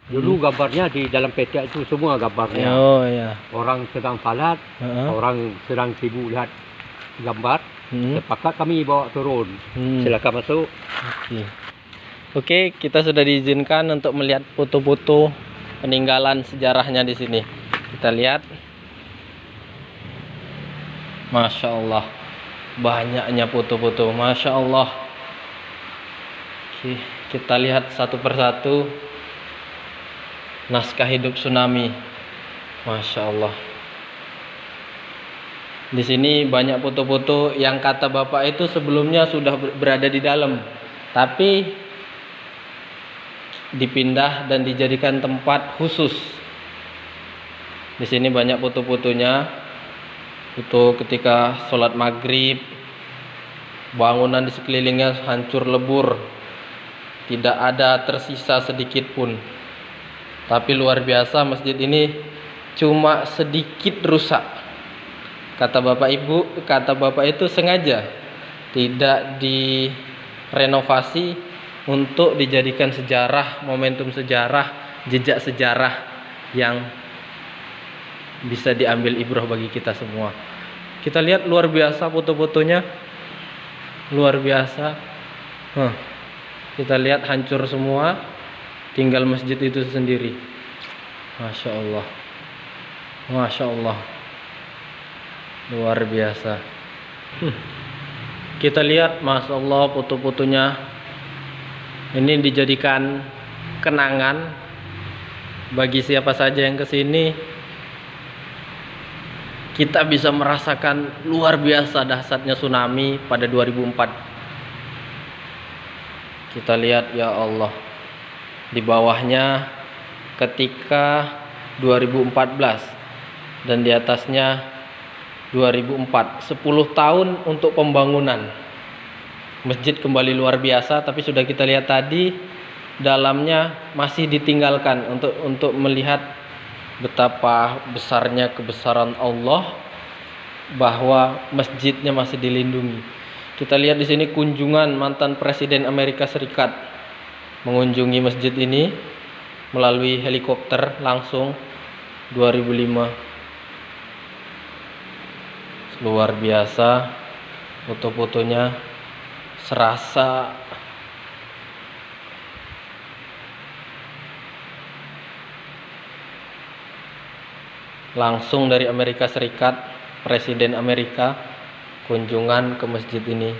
Dulu gambarnya di dalam peta itu semua gambarnya. Oh ya. Orang sedang salat, orang sedang sibuk lihat gambar. Sepakat kami bawa turun. Silakan masuk. Oke, kita sudah diizinkan untuk melihat foto-foto peninggalan sejarahnya di sini. Kita lihat. Masya Allah, banyaknya foto-foto. Masya Allah. Oke, kita lihat satu persatu naskah hidup tsunami. Masya Allah. Di sini banyak foto-foto yang kata Bapak itu sebelumnya sudah berada di dalam, tapi dipindah dan dijadikan tempat khusus. Di sini banyak foto-fotonya. Foto ketika sholat maghrib, bangunan di sekelilingnya hancur lebur, tidak ada tersisa sedikit pun. Tapi luar biasa, masjid ini cuma sedikit rusak. Kata Bapak itu sengaja tidak direnovasi untuk dijadikan sejarah, momentum sejarah, jejak sejarah yang bisa diambil ibrah bagi kita semua. Kita lihat luar biasa foto-fotonya, luar biasa. Kita lihat hancur semua, tinggal masjid itu sendiri. Masya Allah, Masya Allah, luar biasa. Kita lihat, Masya Allah, foto-fotonya ini dijadikan kenangan bagi siapa saja yang kesini. Kita bisa merasakan luar biasa dahsyatnya tsunami pada 2004. Kita lihat, ya Allah, di bawahnya ketika 2014 dan di atasnya 2004. 10 tahun untuk pembangunan. Masjid kembali luar biasa, tapi sudah kita lihat tadi dalamnya masih ditinggalkan untuk melihat betapa besarnya kebesaran Allah, bahwa masjidnya masih dilindungi. Kita lihat di sini kunjungan mantan Presiden Amerika Serikat mengunjungi masjid ini melalui helikopter langsung 2005. Luar biasa, foto-fotonya serasa langsung dari Amerika Serikat, Presiden Amerika kunjungan ke masjid ini.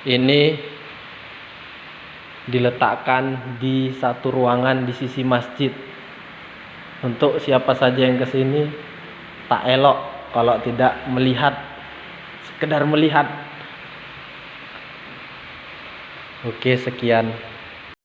Ini diletakkan di satu ruangan di sisi masjid. Untuk siapa saja yang kesini, tak elok kalau tidak melihat, sekedar melihat. Oke, sekian.